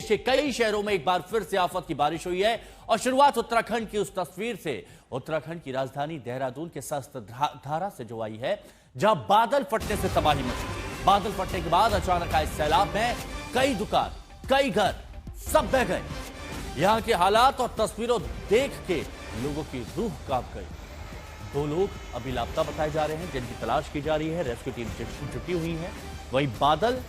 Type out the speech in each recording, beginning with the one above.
के कई शहरों में एक बार फिर से आफत की बारिश हुई है और शुरुआत उत्तराखंड की उस तस्वीर से, उत्तराखंड की राजधानी देहरादून के सहस्त्रधारा से जो आई है, जहां बादल फटने से तबाही मची। बादल फटने के बाद अचानक आए सैलाब में कई दुकान, कई घर सब बह गए। यहां के हालात और तस्वीरों देख के लोगों की रूह कांप गई। 2 लोग अभी लापता बताए जा रहे हैं, जिनकी तलाश की जा रही है। रेस्क्यू टीम जुटी हुई है। वहीं बादल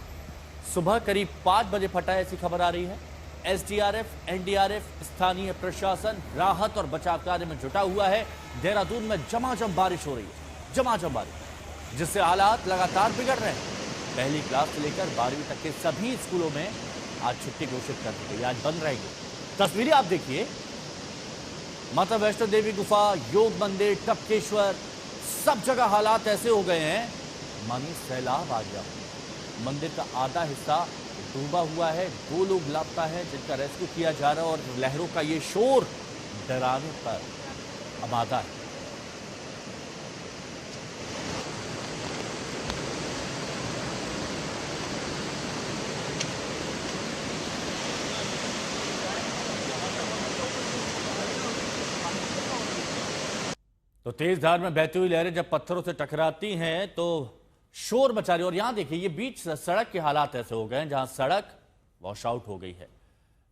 सुबह करीब 5 बजे फटा है, ऐसी खबर आ रही है। एसडीआरएफ, एनडीआरएफ, स्थानीय प्रशासन राहत और बचाव कार्य में जुटा हुआ है। देहरादून में झमाझम बारिश हो रही है, झमाझम बारिश, जिससे हालात लगातार बिगड़ रहे हैं। पहली क्लास से लेकर 12वीं तक के सभी स्कूलों में आज छुट्टी घोषित कर दी गई, आज बंद रहेंगे। तस्वीरें आप देखिए, माता वैष्णो देवी गुफा, योग मंदिर, टपकेश्वर, सब जगह हालात ऐसे हो गए हैं मानी सैलाब आ गया। मंदिर का आधा हिस्सा डूबा हुआ है। 2 लोग लापता है, जिनका रेस्क्यू किया जा रहा है। और लहरों का ये शोर डराने पर आमादा है। तो तेज धार में बहती हुई लहरें जब पत्थरों से टकराती हैं तो शोर मचा रही है। और यहां देखिए, ये बीच सड़क के हालात ऐसे हो गए हैं जहां सड़क वॉश आउट हो गई है।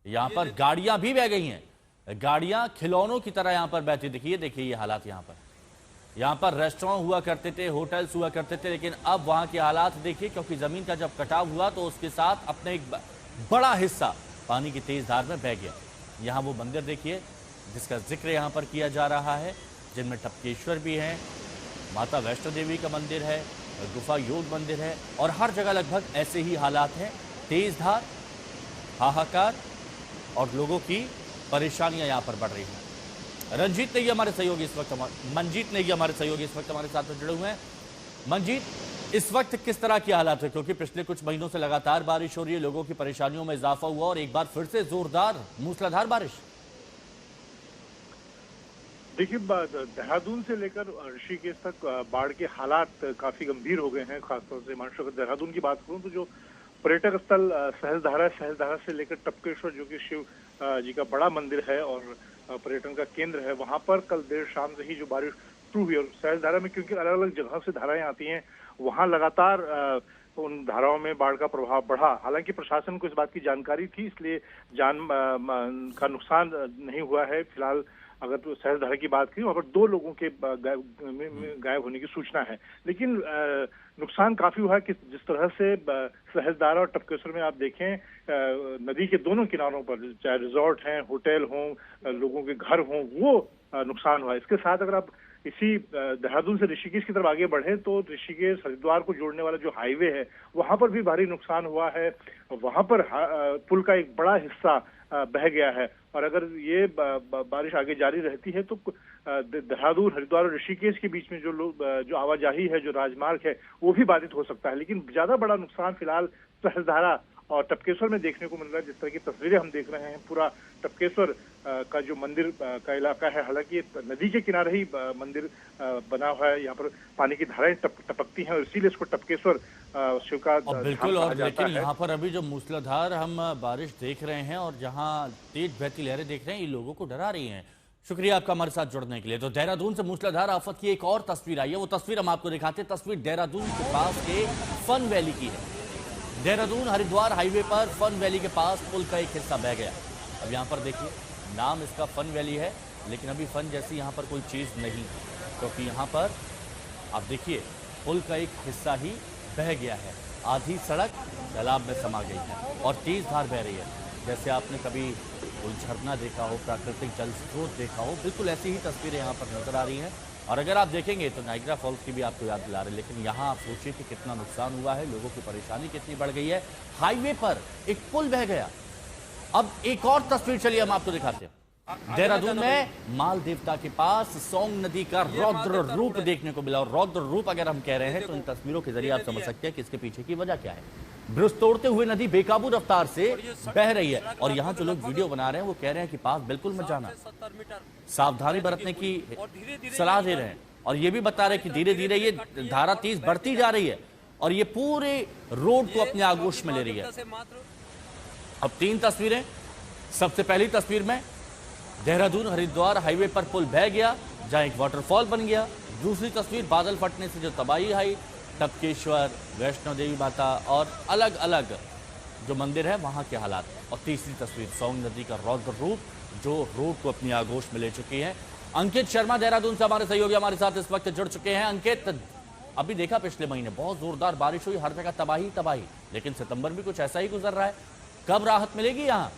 यहां पर गाड़ियां भी बह गई हैं। गाड़ियां खिलौनों की तरह यहां पर बहती दिखी है। देखिए ये हालात यहां पर रेस्टोरेंट हुआ करते थे, होटल्स हुआ करते थे, लेकिन अब वहां के हालात देखिए, क्योंकि जमीन का जब कटाव हुआ तो उसके साथ अपने एक बड़ा हिस्सा पानी की तेज धार में बह गया। यहां वो मंदिर देखिए जिसका जिक्र यहां पर किया जा रहा है, जिनमें टपकेश्वर भी है, माता वैष्णो देवी का मंदिर है, गुफा योग मंदिर है, और हर जगह लगभग ऐसे ही हालात हैं। तेज धार, हाहाकार और लोगों की परेशानियां यहां पर बढ़ रही हैं। रंजीत नेगी हमारे सहयोगी इस वक्त मंजीत नेगी हमारे सहयोगी इस वक्त हमारे साथ में जुड़े हुए हैं। मंजीत, इस वक्त किस तरह की हालात है, क्योंकि पिछले कुछ महीनों से लगातार बारिश हो रही है, लोगों की परेशानियों में इजाफा हुआ और एक बार फिर से जोरदार मूसलाधार बारिश। देखिए, देहरादून से लेकर ऋषिकेश तक बाढ़ के हालात काफी गंभीर हो गए हैं। खासतौर से हिमांशु, अगर देहरादून की बात करूं तो जो पर्यटक स्थल सहस्त्रधारा से लेकर टपकेश्वर, जो कि शिव जी का बड़ा मंदिर है और पर्यटन का केंद्र है, वहां पर कल देर शाम से ही जो बारिश शुरू हुई। और सहस्त्रधारा में क्योंकि अलग अलग जगह से धाराएं आती हैं, वहां लगातार उन धाराओं में बाढ़ का प्रभाव बढ़ा। हालांकि प्रशासन को इस बात की जानकारी थी, इसलिए जान का नुकसान नहीं हुआ है फिलहाल। अगर तो सहस्त्रधारा की बात की, वहां पर 2 लोगों के गायब होने की सूचना है, लेकिन नुकसान काफी हुआ है कि जिस तरह से सहस्त्रधारा और टपकेश्वर में आप देखें, नदी के दोनों किनारों पर चाहे रिजॉर्ट हैं, होटल हों, लोगों के घर हों, वो नुकसान हुआ है। इसके साथ अगर आप इसी देहरादून से ऋषिकेश की तरफ आगे बढ़े तो ऋषिकेश हरिद्वार को जोड़ने वाला जो हाईवे है, वहां पर भी भारी नुकसान हुआ है। वहां पर पुल का एक बड़ा हिस्सा बह गया है। और अगर ये बारिश आगे जारी रहती है तो देहरादून, हरिद्वार और ऋषिकेश के बीच में जो आवाजाही है, जो राजमार्ग है, वो भी बाधित हो सकता है। लेकिन ज्यादा बड़ा नुकसान फिलहाल सहस्त्रधारा और टपकेश्वर में देखने को मिल रहा है। जिस तरह की तस्वीरें हम देख रहे हैं, पूरा टपकेश्वर का जो मंदिर का इलाका है, हालांकि नदी के किनारे ही मंदिर बना हुआ है, यहाँ पर पानी की धाराएं टपकती हैं और इसीलिए इसको टपकेश्वर शिव का बिल्कुल। और लेकिन यहाँ पर अभी जो मूसलाधार हम बारिश देख रहे हैं और जहाँ तेज बहती लहरें देख रहे हैं, ये लोगों को डरा रही हैं। शुक्रिया आपका हमारे साथ जुड़ने के लिए। तो देहरादून से मूसलाधार आफत की एक और तस्वीर आई है, वो तस्वीर हम आपको दिखाते हैं। तस्वीर देहरादून के पास के फन वैली की है। देहरादून हरिद्वार हाईवे पर फन वैली के पास पुल का एक हिस्सा बह गया। अब यहाँ पर देखिए, नाम इसका फन वैली है, लेकिन अभी फन जैसी यहाँ पर कोई चीज़ नहीं, क्योंकि यहाँ पर आप देखिए पुल का एक हिस्सा ही बह गया है। आधी सड़क तालाब में समा गई है और तेज धार बह रही है। जैसे आपने कभी कोई झरना देखा हो, प्राकृतिक जल स्रोत देखा हो, बिल्कुल ऐसी ही तस्वीरें यहाँ पर नजर आ रही हैं। और अगर आप देखेंगे तो नाइग्रा फॉल्स की भी आपको याद दिला रहे, लेकिन यहाँ आप सोचिए कि कितना नुकसान हुआ है, लोगों की परेशानी कितनी बढ़ गई है। हाईवे पर एक पुल बह गया। अब एक और तस्वीर चलिए हम आपको दिखाते हैं। देहरादून में माल देवता के पास सोंग नदी का रौद्र रूप देखने को मिला। और रौद्र रूप अगर हम कह रहे हैं तो इन तस्वीरों के जरिए आप समझ सकते हैं कि इसके पीछे की वजह क्या है। ब्रुस तोड़ते हुए नदी बेकाबू रफ्तार से बह रही है और यहाँ जो लोग वीडियो बना रहे हैं वो कह रहे हैं कि पास बिल्कुल मत जाना, सावधानी बरतने की सलाह दे रहे हैं। और ये भी बता रहे हैं कि धीरे धीरे ये धारा तेज बढ़ती जा रही है और ये पूरे रोड को अपने आगोश में ले रही है। अब 3 तस्वीरें। सबसे पहली तस्वीर में देहरादून हरिद्वार हाईवे पर पुल बह गया, जहां एक वाटरफॉल बन गया। दूसरी तस्वीर बादल फटने से जो तबाही आई, टपकेश्वर, वैष्णो देवी माता और अलग अलग जो मंदिर है वहां के हालात। और तीसरी तस्वीर सोंग नदी का रौद्र रूप, जो रोड को अपनी आगोश में ले चुकी है। अंकित शर्मा देहरादून से हमारे सहयोगी हमारे साथ इस वक्त जुड़ चुके हैं। अंकित, अभी देखा पिछले महीने बहुत जोरदार बारिश हुई, हर जगह तबाही तबाही, लेकिन सितंबर भी कुछ ऐसा ही गुजर रहा है। कब राहत मिलेगी यहाँ?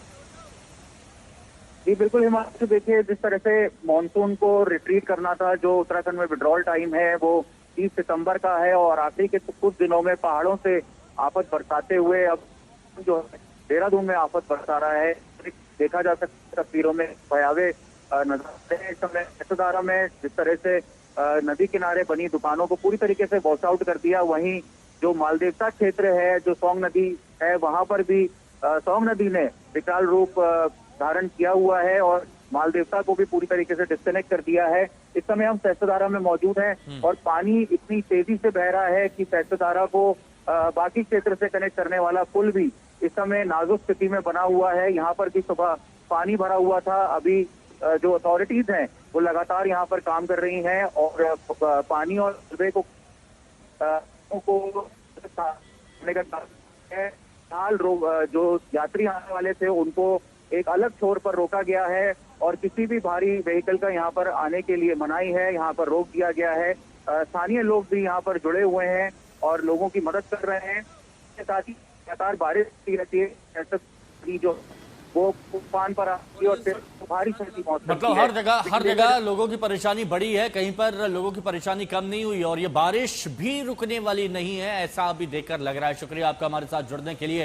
जी बिल्कुल हिमांशु, देखिए जिस तरह से मानसून को रिट्रीट करना था, जो उत्तराखंड में विड्रॉल टाइम है वो 30 सितंबर का है और आखिरी के कुछ दिनों में पहाड़ों से आफत बरसाते हुए अब जो देहरादून में आफत बरसा रहा है। देखा जा सकता है तस्वीरों में भयावह नजारे इस समय ऐसदारा में, जिस तरह से नदी किनारे बनी दुकानों को पूरी तरीके से वॉश आउट कर दिया। वहीं जो मालदेवता क्षेत्र है, जो सोंग नदी है, वहां पर भी सोंग नदी ने विकराल रूप धारण किया हुआ है और मालदेवता को भी पूरी तरीके से डिस्कनेक्ट कर दिया है। इस समय हम सहस्त्रधारा में मौजूद हैं और पानी इतनी तेजी से बह रहा है कि सहस्त्रधारा को बाकी क्षेत्र से कनेक्ट करने वाला पुल भी इस समय नाजुक स्थिति में बना हुआ है। यहाँ पर भी सुबह पानी भरा हुआ था। अभी जो अथॉरिटीज हैं वो लगातार यहाँ पर काम कर रही हैं और पानी और मलबे को हाल जो यात्री आने वाले थे उनको एक अलग छोर पर रोका गया है और किसी भी भारी व्हीकल का यहाँ पर आने के लिए मनाही है, यहाँ पर रोक दिया गया है। स्थानीय लोग भी यहाँ पर जुड़े हुए हैं और लोगों की मदद कर रहे हैं। साथ ही लगातार बारिश होती रहती है, ऐसा जो वो तूफान पर आती है और फिर भारी सर्दी मौसम। मतलब हर जगह लोगों की परेशानी बढ़ी है, कहीं पर लोगों की परेशानी कम नहीं हुई और ये बारिश भी रुकने वाली नहीं है, ऐसा अभी देखकर लग रहा है। शुक्रिया आपका हमारे साथ जुड़ने के लिए।